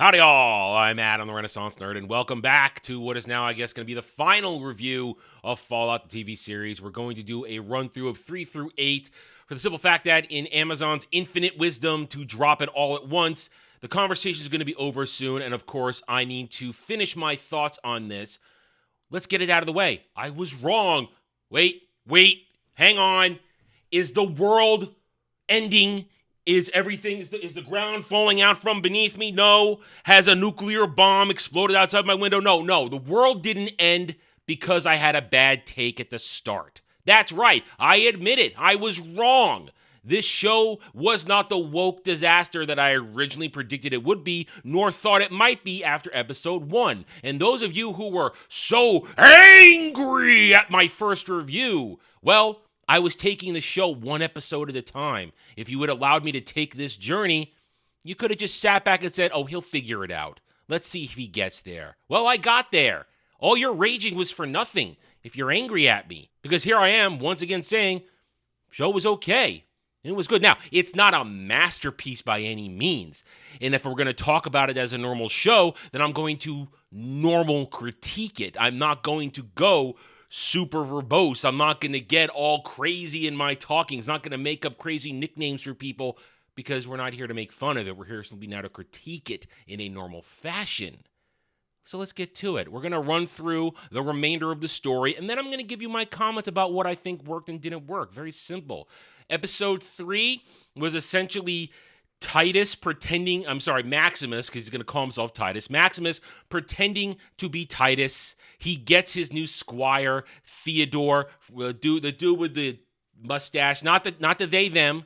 Howdy all, I'm Adam the Renaissance Nerd, and welcome back to what is now, I guess, going to be the final review of Fallout, the TV series. We're going to do a run-through of 3 through 8 for the simple fact that in Amazon's infinite wisdom to drop it all at once, the conversation is going to be over soon, and of course, I need to finish my thoughts on this. Let's get it out of the way. I was wrong. Wait, hang on. Is the world ending? Is the ground falling out from beneath me? No. Has a nuclear bomb exploded outside my window? No. The world didn't end because I had a bad take at the start. That's right. I admit it. I was wrong. This show was not the woke disaster that I originally predicted it would be, nor thought it might be after episode 1. And those of you who were so angry at my first review, well, I was taking the show one episode at a time. If you had allowed me to take this journey, you could have just sat back and said, oh, he'll figure it out. Let's see if he gets there. Well, I got there. All your raging was for nothing if you're angry at me. Because here I am, once again saying, show was okay. It was good. Now, it's not a masterpiece by any means. And if we're going to talk about it as a normal show, then I'm going to normal critique it. I'm not going to go super verbose. I'm not going to get all crazy in my talking. It's not going to make up crazy nicknames for people because we're not here to make fun of it. We're here simply now to critique it in a normal fashion. So let's get to it. We're going to run through the remainder of the story, and then I'm going to give you my comments about what I think worked and didn't work. Very simple. Episode 3 was essentially Maximus, because he's going to call himself Titus. Maximus pretending to be Titus. He gets his new squire, Theodore, the dude with the mustache, not the they, them.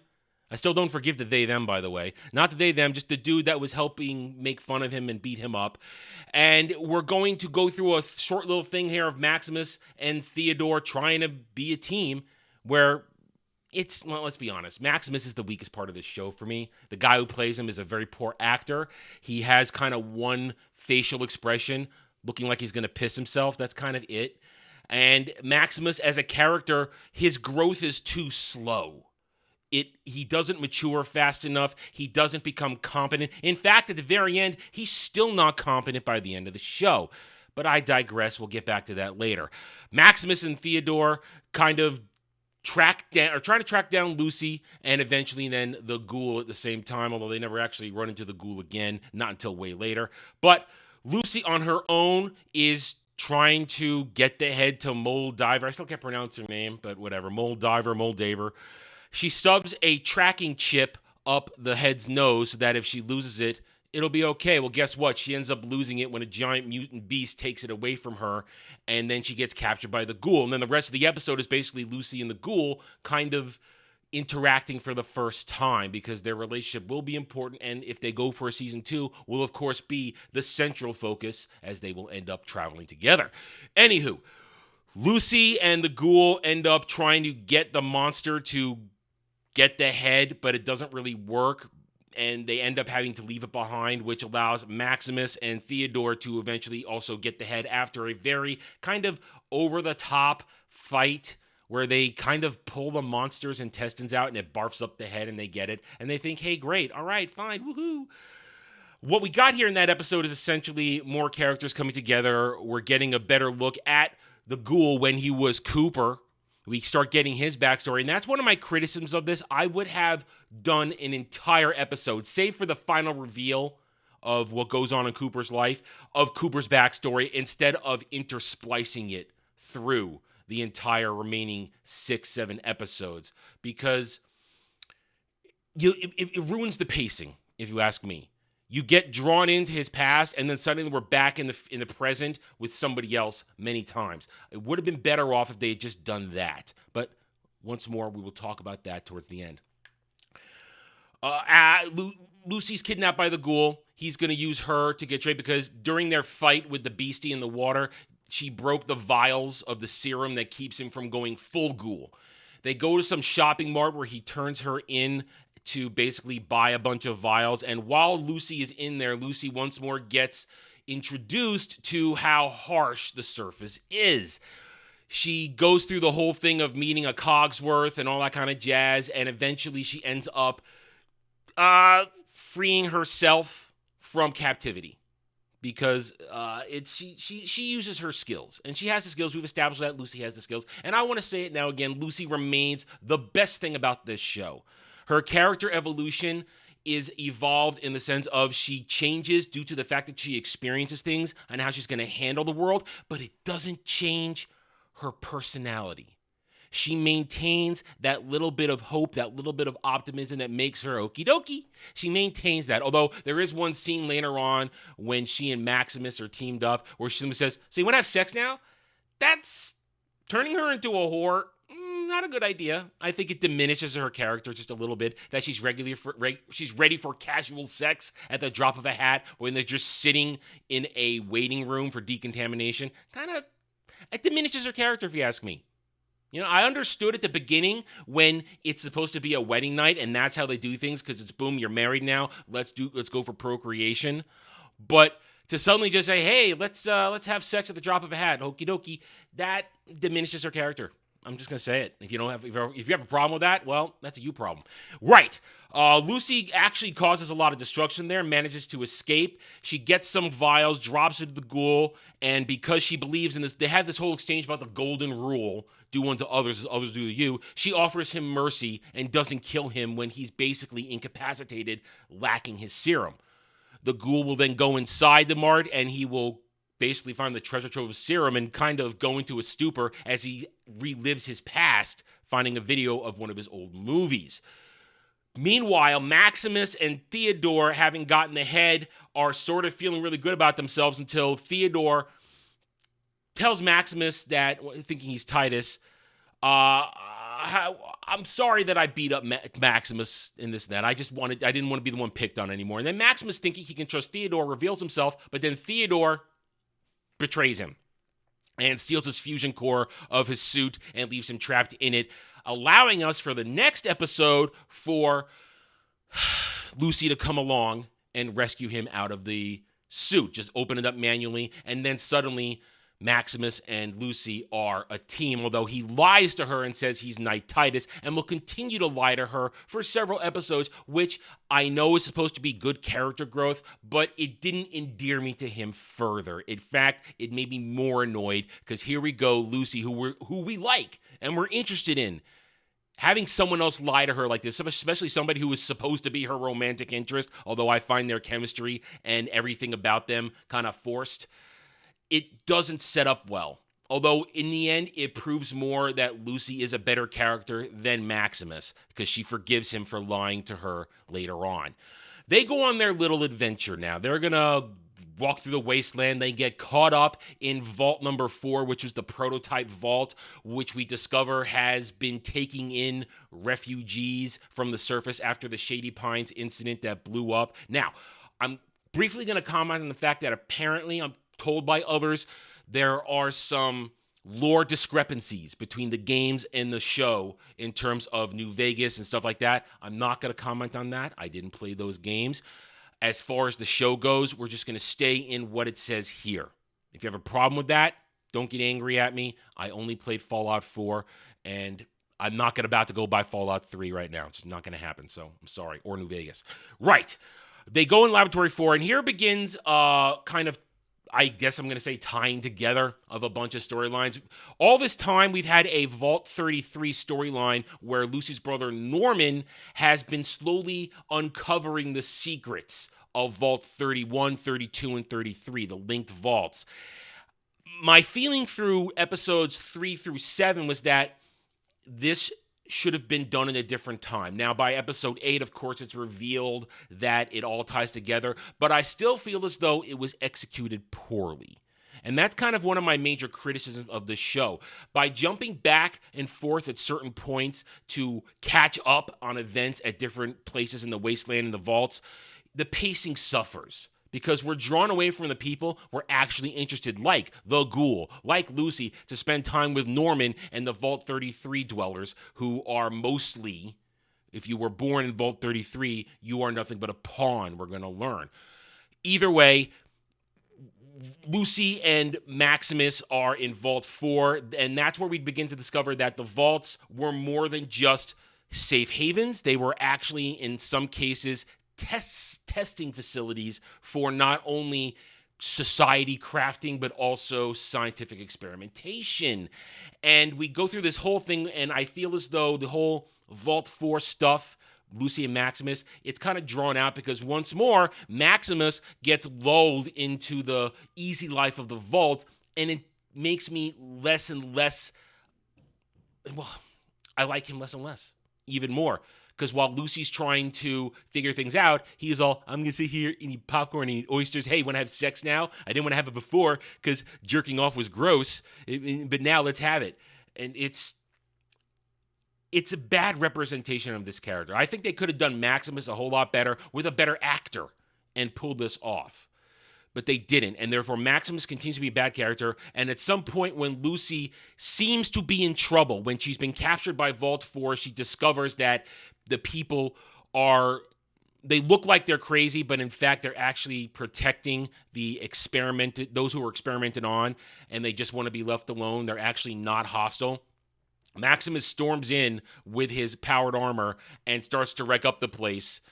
I still don't forgive the they, them, by the way. Not the they, them, just the dude that was helping make fun of him and beat him up. And we're going to go through a short little thing here of Maximus and Theodore trying to be a team where let's be honest. Maximus is the weakest part of this show for me. The guy who plays him is a very poor actor. He has kind of one facial expression, looking like he's going to piss himself. That's kind of it. And Maximus, as a character, his growth is too slow. He doesn't mature fast enough. He doesn't become competent. In fact, at the very end, he's still not competent by the end of the show. But I digress. We'll get back to that later. Maximus and Theodore kind of trying to track down Lucy and eventually then the ghoul at the same time, although they never actually run into the ghoul again, not until way later. But Lucy on her own is trying to get the head to Moldaver. I still can't pronounce her name, but whatever. Moldaver. She stubs a tracking chip up the head's nose so that if she loses it, it'll be okay. Well, guess what? She ends up losing it when a giant mutant beast takes it away from her, and then she gets captured by the ghoul. And then the rest of the episode is basically Lucy and the ghoul kind of interacting for the first time because their relationship will be important, and if they go for a season 2, will of course be the central focus as they will end up traveling together. Anywho, Lucy and the ghoul end up trying to get the monster to get the head, but it doesn't really work, and they end up having to leave it behind, which allows Maximus and Theodore to eventually also get the head after a very kind of over-the-top fight where they kind of pull the monster's intestines out and it barfs up the head and they get it, and they think, hey, great, all right, fine, woohoo. What we got here in that episode is essentially more characters coming together. We're getting a better look at the ghoul when he was Cooper. We start getting his backstory, and that's one of my criticisms of this. I would have done an entire episode, save for the final reveal of what goes on in Cooper's life, of Cooper's backstory, instead of intersplicing it through the entire remaining 6-7 episodes, because it ruins the pacing, if you ask me. You get drawn into his past, and then suddenly we're back in the present with somebody else many times. It would have been better off if they had just done that. But once more, we will talk about that towards the end. Lucy's kidnapped by the ghoul. He's going to use her to get Trey because during their fight with the beastie in the water, she broke the vials of the serum that keeps him from going full ghoul. They go to some shopping mart where he turns her in to basically buy a bunch of vials. And while Lucy is in there, Lucy once more gets introduced to how harsh the surface is. She goes through the whole thing of meeting a Cogsworth and all that kind of jazz, and eventually she ends up freeing herself from captivity. Because she uses her skills, and she has the skills. We've established that Lucy has the skills, and I want to say it now again. Lucy remains the best thing about this show. Her character evolution is evolved in the sense of she changes due to the fact that she experiences things and how she's going to handle the world, but it doesn't change her personality. She maintains that little bit of hope, that little bit of optimism that makes her okie dokie. She maintains that. Although there is one scene later on when she and Maximus are teamed up where she says, "So you want to have sex now?" That's turning her into a whore. Not a good idea. I think it diminishes her character just a little bit that she's ready for casual sex at the drop of a hat when they're just sitting in a waiting room for decontamination. It diminishes her character, if you ask me. I understood at the beginning when it's supposed to be a wedding night and that's how they do things because it's boom, you're married now. Let's go for procreation. But to suddenly just say, "Hey, let's have sex at the drop of a hat," okie dokie, that diminishes her character. I'm just gonna say it. If you have a problem with that, well, that's a you problem. Right. Lucy actually causes a lot of destruction there, manages to escape. She gets some vials, drops it to the ghoul, and because she believes in this, they had this whole exchange about the golden rule, do unto others as others do to you. She offers him mercy and doesn't kill him when he's basically incapacitated, lacking his serum. The ghoul will then go inside the mart, and he will basically find the treasure trove of serum and kind of go into a stupor as he relives his past, finding a video of one of his old movies. Meanwhile, Maximus and Theodore, having gotten ahead, are sort of feeling really good about themselves until Theodore tells Maximus that, thinking he's Titus, I'm sorry that I beat up Maximus in this and that. I didn't want to be the one picked on anymore. And then Maximus, thinking he can trust Theodore, reveals himself, but then Theodore betrays him and steals his fusion core of his suit and leaves him trapped in it, allowing us for the next episode for Lucy to come along and rescue him out of the suit. Just open it up manually, and then suddenly Maximus and Lucy are a team, although he lies to her and says he's Knight Titus and will continue to lie to her for several episodes, which I know is supposed to be good character growth, but it didn't endear me to him further. In fact, it made me more annoyed because here we go, Lucy, who we like and we're interested in, having someone else lie to her like this, especially somebody who is supposed to be her romantic interest, although I find their chemistry and everything about them kind of forced. It doesn't set up well. Although, in the end, it proves more that Lucy is a better character than Maximus because she forgives him for lying to her later on. They go on their little adventure now. They're going to walk through the wasteland. They get caught up in vault number 4, which was the prototype vault, which we discover has been taking in refugees from the surface after the Shady Pines incident that blew up. Now, I'm briefly going to comment on the fact that apparently, I'm told by others, there are some lore discrepancies between the games and the show in terms of New Vegas and stuff like that. I'm not going to comment on that. I didn't play those games. As far as the show goes, we're just going to stay in what it says here. If you have a problem with that, don't get angry at me. I only played Fallout 4, and I'm not about to go buy Fallout 3 right now. It's not going to happen, so I'm sorry. Or New Vegas. Right. They go in Laboratory 4, and here begins kind of, I guess I'm going to say, tying together of a bunch of storylines. All this time, we've had a Vault 33 storyline where Lucy's brother Norman has been slowly uncovering the secrets of Vault 31, 32, and 33, the linked vaults. My feeling through episodes 3 through 7 was that this should have been done in a different time. Now, by episode 8, of course, it's revealed that it all ties together, but I still feel as though it was executed poorly. And that's kind of one of my major criticisms of the show. By jumping back and forth at certain points to catch up on events at different places in the wasteland and the vaults, the pacing suffers. Because we're drawn away from the people we're actually interested, like the ghoul, like Lucy, to spend time with Norman and the Vault 33 dwellers, who are mostly, if you were born in Vault 33, you are nothing but a pawn, we're going to learn. Either way, Lucy and Maximus are in Vault 4, and that's where we begin to discover that the vaults were more than just safe havens. They were actually, in some cases, testing facilities for not only society crafting, but also scientific experimentation. And we go through this whole thing, and I feel as though the whole Vault 4 stuff, Lucy and Maximus, it's kind of drawn out because once more, Maximus gets lulled into the easy life of the Vault, and it makes me less and less, well, I like him less and less, even more. Because while Lucy's trying to figure things out, he's all, I'm going to sit here and eat popcorn and eat oysters. Hey, want to have sex now? I didn't want to have it before because jerking off was gross, but now let's have it. And it's a bad representation of this character. I think they could have done Maximus a whole lot better with a better actor and pulled this off. But they didn't, and therefore Maximus continues to be a bad character, and at some point when Lucy seems to be in trouble, when she's been captured by Vault 4, she discovers that the people they look like they're crazy, but in fact they're actually protecting those who were experimented on, and they just want to be left alone. They're actually not hostile. Maximus storms in with his powered armor and starts to wreck up the place,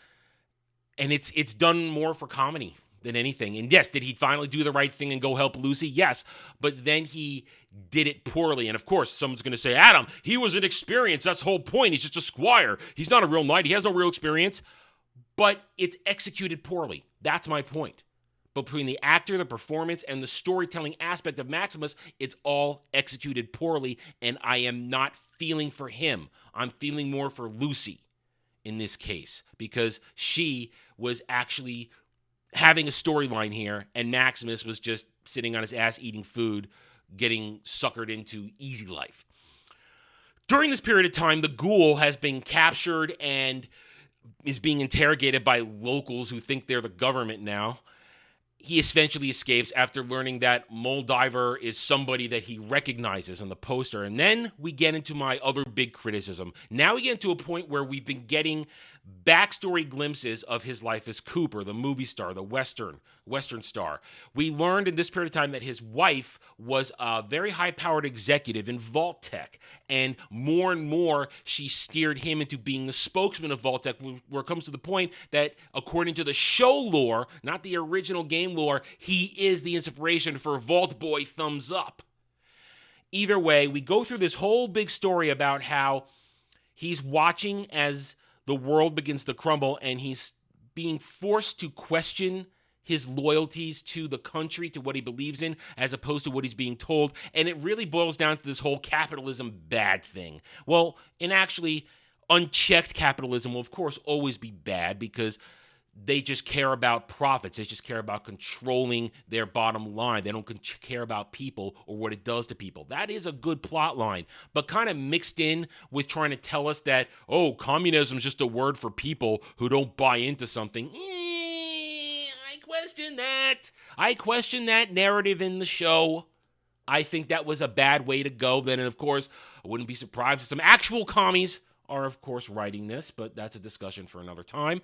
and it's done more for comedy than anything. And yes, did he finally do the right thing and go help Lucy? Yes, but then he did it poorly. And of course, someone's going to say, Adam, he was inexperienced. That's the whole point. He's just a squire. He's not a real knight. He has no real experience. But it's executed poorly. That's my point. But between the actor, the performance, and the storytelling aspect of Maximus, it's all executed poorly, and I am not feeling for him. I'm feeling more for Lucy in this case, because she was actually having a storyline here, and Maximus was just sitting on his ass eating food, getting suckered into easy life. During this period of time, the ghoul has been captured and is being interrogated by locals who think they're the government now. He eventually escapes after learning that Moldiver is somebody that he recognizes on the poster. And then we get into my other big criticism. Now we get into a point where we've been getting backstory glimpses of his life as Cooper, the movie star, the Western star. We learned in this period of time that his wife was a very high-powered executive in Vault-Tec, and more she steered him into being the spokesman of Vault-Tec, where it comes to the point that, according to the show lore, not the original game lore, he is the inspiration for Vault Boy Thumbs Up. Either way, we go through this whole big story about how he's watching as the world begins to crumble, and he's being forced to question his loyalties to the country, to what he believes in, as opposed to what he's being told. And it really boils down to this whole capitalism bad thing. Well, and actually, unchecked capitalism will, of course, always be bad because they just care about profits. They just care about controlling their bottom line. They don't care about people or what it does to people. That is a good plot line, but kind of mixed in with trying to tell us that, oh, communism is just a word for people who don't buy into something. I question that. I question that narrative in the show. I think that was a bad way to go. Then, of course, I wouldn't be surprised if some actual commies are, of course, writing this, but that's a discussion for another time.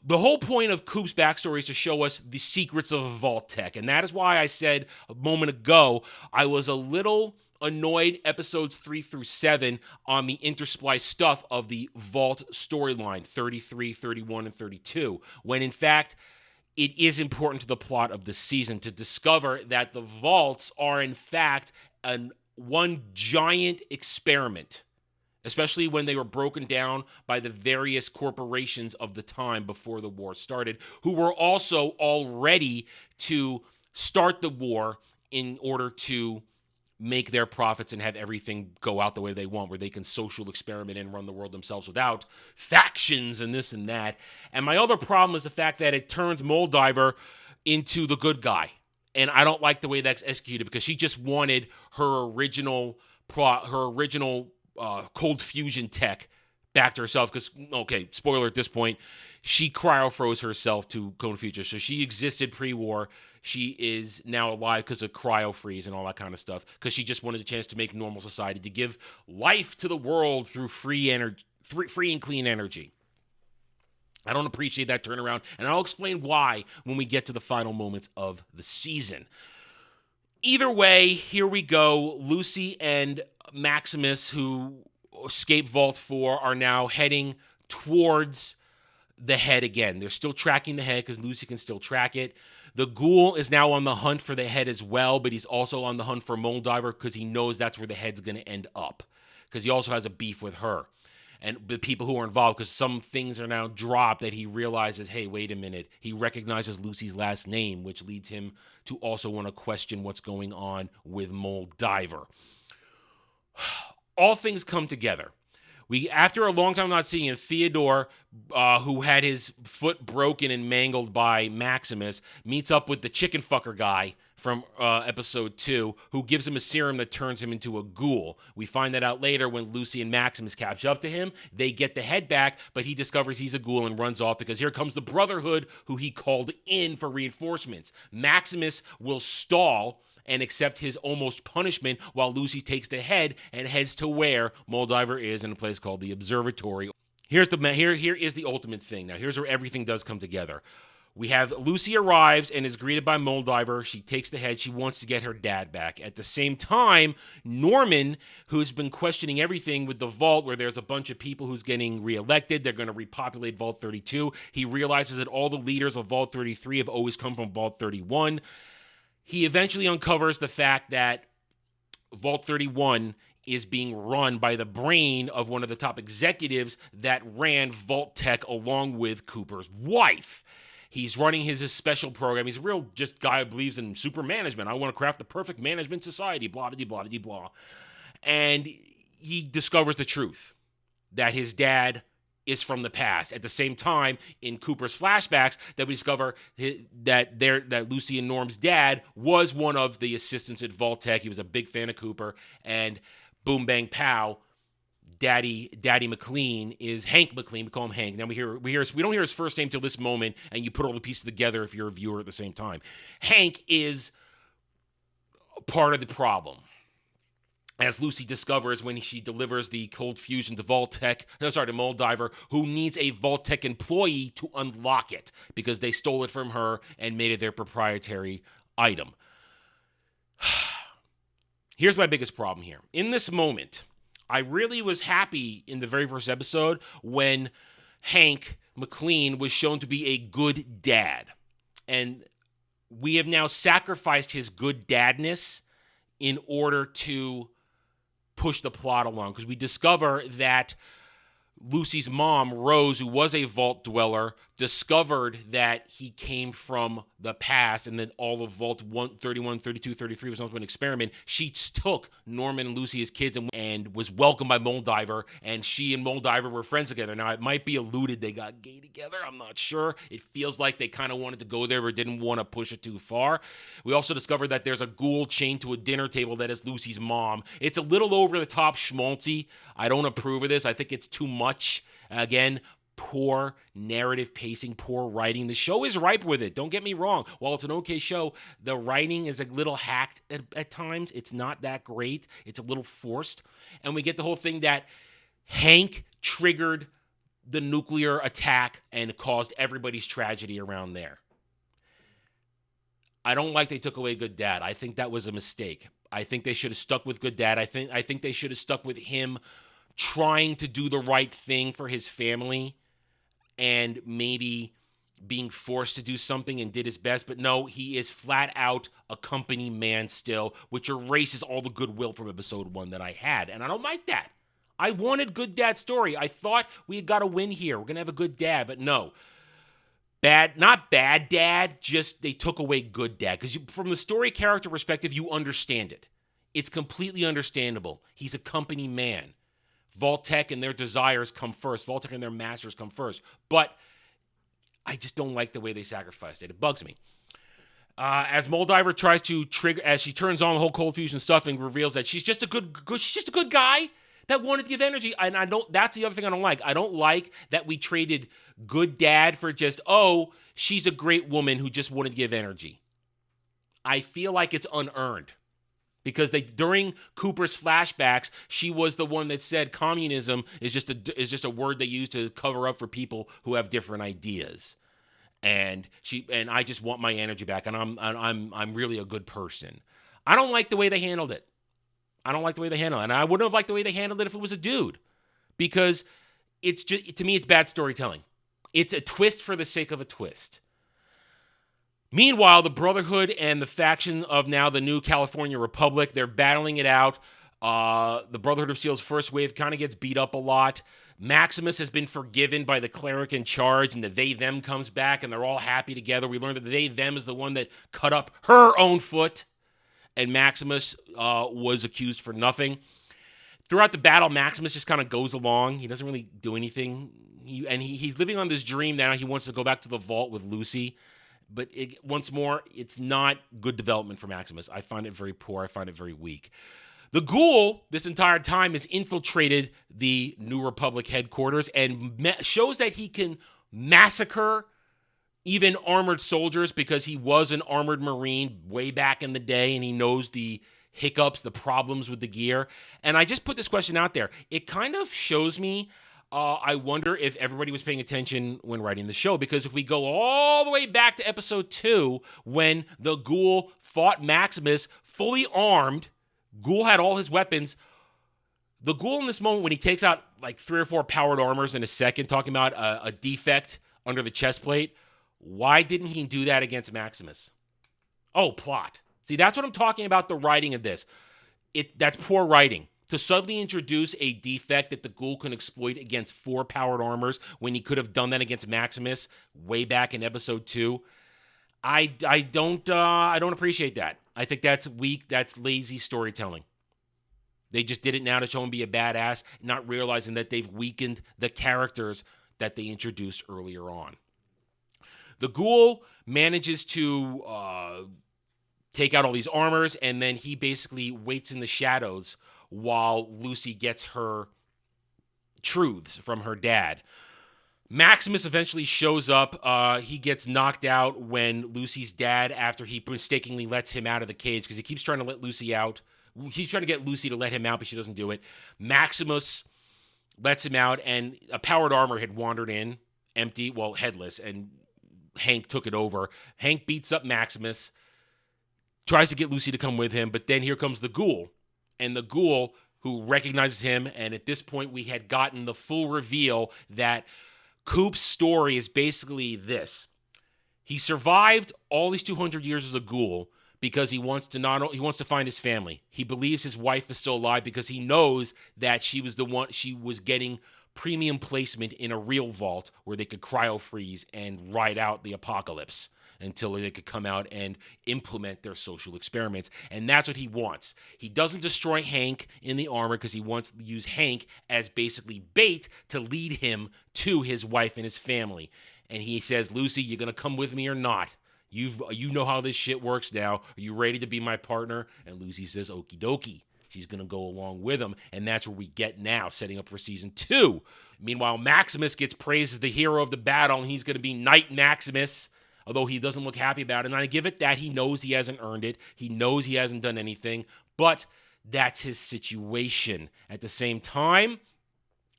The whole point of Coop's backstory is to show us the secrets of Vault-Tec, and that is why I said a moment ago I was a little annoyed episodes 3 through 7 on the intersplice stuff of the Vault storyline, 33, 31, and 32, when in fact it is important to the plot of the season to discover that the Vaults are in fact one giant experiment, especially when they were broken down by the various corporations of the time before the war started, who were also all ready to start the war in order to make their profits and have everything go out the way they want, where they can social experiment and run the world themselves without factions and this and that. And my other problem is the fact that it turns Moldiver into the good guy. And I don't like the way that's executed because she just wanted her original cold fusion tech back to herself because, okay, spoiler at this point, she cryo-froze herself to Cold Future. So she existed pre-war. She is now alive because of cryo-freeze and all that kind of stuff because she just wanted a chance to make normal society, to give life to the world through free and clean energy. I don't appreciate that turnaround, and I'll explain why when we get to the final moments of the season. Either way, here we go. Lucy and Maximus, who escaped Vault 4, are now heading towards the head again. They're still tracking the head because Lucy can still track it. The ghoul is now on the hunt for the head as well, but he's also on the hunt for Moldiver because he knows that's where the head's going to end up, because he also has a beef with her and the people who are involved, because some things are now dropped that he realizes, hey, wait a minute. He recognizes Lucy's last name, which leads him to also want to question what's going on with Moldiver. All things come together. After a long time not seeing him, Theodore, who had his foot broken and mangled by Maximus, meets up with the chicken fucker guy from episode 2, who gives him a serum that turns him into a ghoul. We find that out later when Lucy and Maximus catch up to him. They get the head back, but he discovers he's a ghoul and runs off because here comes the Brotherhood, who he called in for reinforcements. Maximus will stall and accept his almost punishment while Lucy takes the head and heads to where Moldiver is, in a place called the Observatory. Here is the ultimate thing. Now, here's where everything does come together. We have Lucy arrives and is greeted by Moldiver. She takes the head. She wants to get her dad back. At the same time, Norman, who's been questioning everything with the Vault, where there's a bunch of people who's getting reelected, they're going to repopulate Vault 32. He realizes that all the leaders of Vault 33 have always come from Vault 31. He eventually uncovers the fact that Vault 31 is being run by the brain of one of the top executives that ran Vault Tech along with Cooper's wife. He's running his special program. He's a real just guy who believes in super management. I want to craft the perfect management society, blah-de-blah-de-blah. And he discovers the truth, that his dad is from the past. At the same time, in Cooper's flashbacks, that we discover that Lucy and Norm's dad was one of the assistants at Vault Tech. He was a big fan of Cooper. And boom, bang, pow, Daddy McLean is Hank McLean. We call him Hank. Now we don't hear his first name till this moment, and you put all the pieces together if you're a viewer at the same time. Hank is part of the problem, as Lucy discovers when she delivers the cold fusion to Moldiver, who needs a Vault Tech employee to unlock it because they stole it from her and made it their proprietary item. Here's my biggest problem here. In this moment, I really was happy in the very first episode when Hank McLean was shown to be a good dad. And we have now sacrificed his good dadness in order to push the plot along, because we discover that Lucy's mom, Rose, who was a vault dweller, discovered that he came from the past and that all of Vault 31, 32, 33 was not an experiment. She took Norman and Lucy as kids and was welcomed by Moldiver, and she and Moldiver were friends together. Now, it might be alluded they got gay together. I'm not sure. It feels like they kind of wanted to go there but didn't want to push it too far. We also discovered that there's a ghoul chained to a dinner table that is Lucy's mom. It's a little over-the-top schmaltzy. I don't approve of this. I think it's too much. Again, poor narrative pacing, poor writing. The show is ripe with it. Don't get me wrong. While it's an okay show, the writing is a little hacked at times. It's not that great. It's a little forced. And we get the whole thing that Hank triggered the nuclear attack and caused everybody's tragedy around there. I don't like they took away Good Dad. I think that was a mistake. I think they should have stuck with Good Dad. I think they should have stuck with him trying to do the right thing for his family and maybe being forced to do something and did his best. But no, he is flat out a company man still, which erases all the goodwill from episode 1 that I had. And I don't like that. I wanted Good Dad's story. I thought we had got a win here. We're going to have a good dad, but no. Not bad dad, just they took away Good Dad. Because from the story character perspective, you understand it. It's completely understandable. He's a company man. Vault Tech and their desires come first. Vault Tech and their masters come first. But I just don't like the way they sacrificed it. It bugs me. As Moldiver tries to trigger, as she turns on the whole cold fusion stuff and reveals that she's just a good guy that wanted to give energy. And I don't. That's the other thing I don't like. I don't like that we traded Good Dad for just, she's a great woman who just wanted to give energy. I feel like it's unearned. Because during Cooper's flashbacks, she was the one that said communism is just a word they use to cover up for people who have different ideas, and I just want my energy back, and I'm really a good person. I don't like the way they handled it. And I wouldn't have liked the way they handled it if it was a dude, because it's just, to me, it's bad storytelling. It's a twist for the sake of a twist. Meanwhile, the Brotherhood and the faction of now the new California Republic, they're battling it out. The Brotherhood of Steel's first wave kind of gets beat up a lot. Maximus has been forgiven by the cleric in charge, and the they-them comes back, and they're all happy together. We learned that the they-them is the one that cut up her own foot, and Maximus was accused for nothing. Throughout the battle, Maximus just kind of goes along. He doesn't really do anything. He's living on this dream now. He wants to go back to the vault with Lucy. But once more, it's not good development for Maximus. I find it very poor. I find it very weak. The Ghoul, this entire time, has infiltrated the New Republic headquarters and shows that he can massacre even armored soldiers because he was an armored Marine way back in the day, and he knows the hiccups, the problems with the gear. And I just put this question out there. It kind of shows me, I wonder if everybody was paying attention when writing the show, because if we go all the way back to episode 2, when the Ghoul fought Maximus fully armed, Ghoul had all his weapons. The Ghoul in this moment, when he takes out like 3 or 4 powered armors in a second, talking about a defect under the chest plate, why didn't he do that against Maximus? Oh, plot. See, that's what I'm talking about, the writing of this. That's poor writing. To suddenly introduce a defect that the Ghoul can exploit against 4 powered armors when he could have done that against Maximus way back in episode 2, I don't appreciate that. I think that's weak. That's lazy storytelling. They just did it now to show him be a badass, not realizing that they've weakened the characters that they introduced earlier on. The Ghoul manages to take out all these armors, and then he basically waits in the shadows while Lucy gets her truths from her dad. Maximus eventually shows up. He gets knocked out when Lucy's dad, after he mistakenly lets him out of the cage, because he keeps trying to let Lucy out. He's trying to get Lucy to let him out, but she doesn't do it. Maximus lets him out, and a powered armor had wandered in, empty, well, headless, and Hank took it over. Hank beats up Maximus, tries to get Lucy to come with him, but then here comes the Ghoul. And the Ghoul, who recognizes him, and at this point we had gotten the full reveal that Coop's story is basically this. He survived all these 200 years as a Ghoul because he wants to find his family. He believes his wife is still alive because he knows that she was getting premium placement in a real vault where they could cryo-freeze and ride out the apocalypse until they could come out and implement their social experiments. And that's what he wants. He doesn't destroy Hank in the armor because he wants to use Hank as basically bait to lead him to his wife and his family. And he says, Lucy, you're going to come with me or not? You know how this shit works now. Are you ready to be my partner? And Lucy says, okie dokie. She's going to go along with him. And that's where we get now, setting up for season 2. Meanwhile, Maximus gets praised as the hero of the battle, and he's going to be Knight Maximus, although he doesn't look happy about it. And I give it that. He knows he hasn't earned it. He knows he hasn't done anything. But that's his situation. At the same time,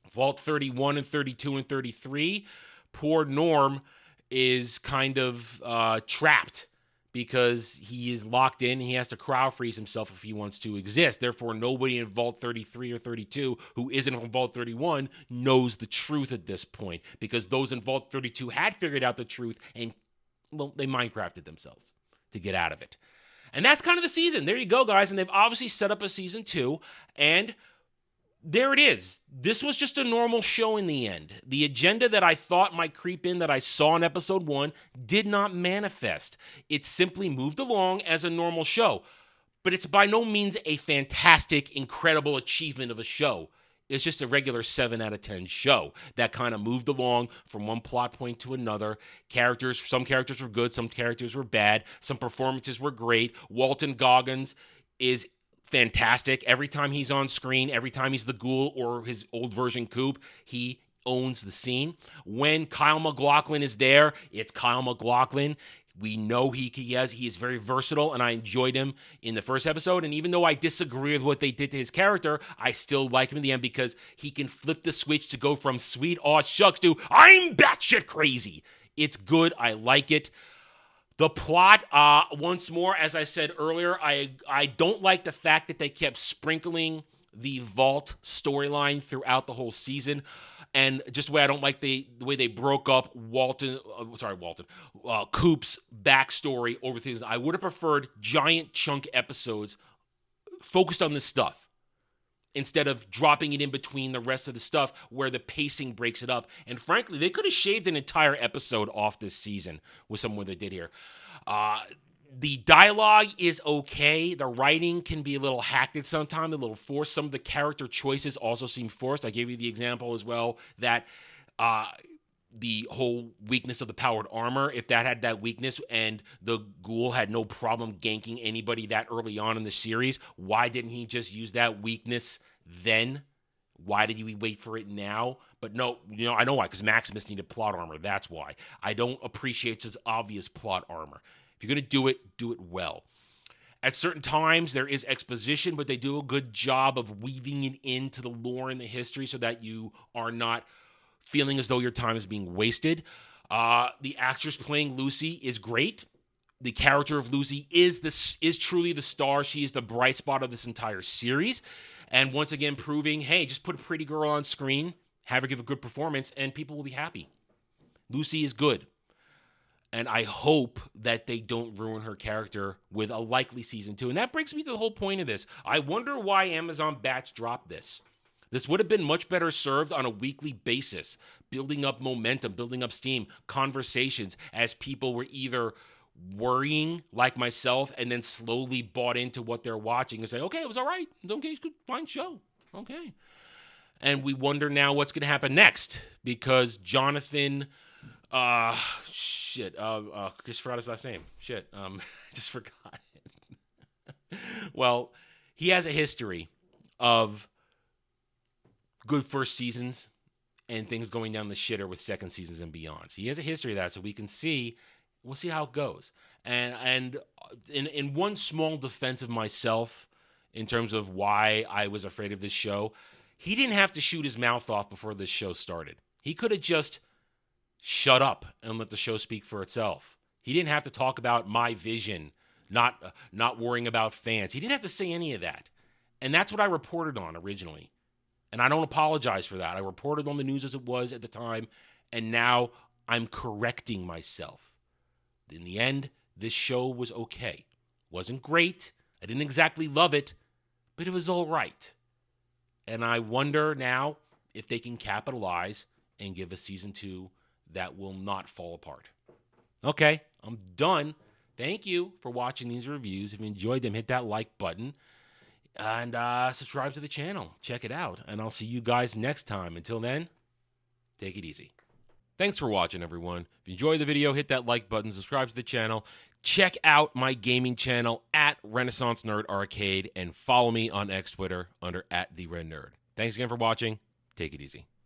Vault 31 and 32 and 33, poor Norm is kind of trapped because he is locked in. He has to cryo-freeze himself if he wants to exist. Therefore, nobody in Vault 33 or 32 who isn't from Vault 31 knows the truth at this point, because those in Vault 32 had figured out the truth and, well, they Minecrafted themselves to get out of it. And that's kind of the season. There you go, guys. And they've obviously set up a season 2, and there it is. This was just a normal show in the end. The agenda that I thought might creep in that I saw in episode 1 did not manifest. It simply moved along as a normal show. But it's by no means a fantastic, incredible achievement of a show. It's just a regular 7 out of 10 show that kind of moved along from one plot point to another. Some characters were good, some characters were bad, some performances were great. Walton Goggins is fantastic. Every time he's on screen, every time he's the Ghoul or his old version Coop, he owns the scene. When Kyle MacLachlan is there, it's Kyle MacLachlan. We know he is very versatile, and I enjoyed him in the first episode. And even though I disagree with what they did to his character, I still like him in the end because he can flip the switch to go from sweet aw shucks to I'm batshit crazy. It's good. I like it. The plot, once more, as I said earlier, I don't like the fact that they kept sprinkling the Vault storyline throughout the whole season. And just the way I don't like the way they broke up Coop's backstory over things. I would have preferred giant chunk episodes focused on this stuff instead of dropping it in between the rest of the stuff where the pacing breaks it up. And frankly, they could have shaved an entire episode off this season with some of what they did here. The dialogue is okay. The writing can be a little hacked at sometimes, a little forced. Some of the character choices also seem forced. I gave you the example as well that the whole weakness of the powered armor, if that had that weakness and the ghoul had no problem ganking anybody that early on in the series, why didn't he just use that weakness then? Why did he wait for it now? But no, I know why, because Maximus needed plot armor. That's why. I don't appreciate his obvious plot armor. If you're going to do it well. At certain times, there is exposition, but they do a good job of weaving it into the lore and the history so that you are not feeling as though your time is being wasted. The actress playing Lucy is great. The character of Lucy is truly the star. She is the bright spot of this entire series. And once again, proving, hey, just put a pretty girl on screen, have her give a good performance, and people will be happy. Lucy is good. And I hope that they don't ruin her character with a likely season 2. And that brings me to the whole point of this. I wonder why Amazon batch dropped this. This would have been much better served on a weekly basis, building up momentum, building up steam, conversations as people were either worrying like myself and then slowly bought into what they're watching and say, okay, it was all right. Okay, it's a good, fine show. Okay. And we wonder now what's going to happen next because Jonathan... just forgot his last name. Just forgot it. Well, he has a history of good first seasons and things going down the shitter with second seasons and beyond. So he has a history of that, so we'll see how it goes. And in one small defense of myself, in terms of why I was afraid of this show, he didn't have to shoot his mouth off before this show started. He could have just shut up and let the show speak for itself. He didn't have to talk about my vision, not worrying about fans. He didn't have to say any of that. And that's what I reported on originally. And I don't apologize for that. I reported on the news as it was at the time, and now I'm correcting myself. In the end, this show was okay. Wasn't great. I didn't exactly love it, but it was all right. And I wonder now if they can capitalize and give a season 2 that will not fall apart. Okay, I'm done. Thank you for watching these reviews. If you enjoyed them, hit that like button and subscribe to the channel. Check it out, and I'll see you guys next time. Until then, take it easy. Thanks for watching, everyone. If you enjoyed the video, hit that like button, subscribe to the channel. Check out my gaming channel at Renaissance Nerd Arcade, and follow me on X Twitter under @TheRedNerd. Thanks again for watching. Take it easy.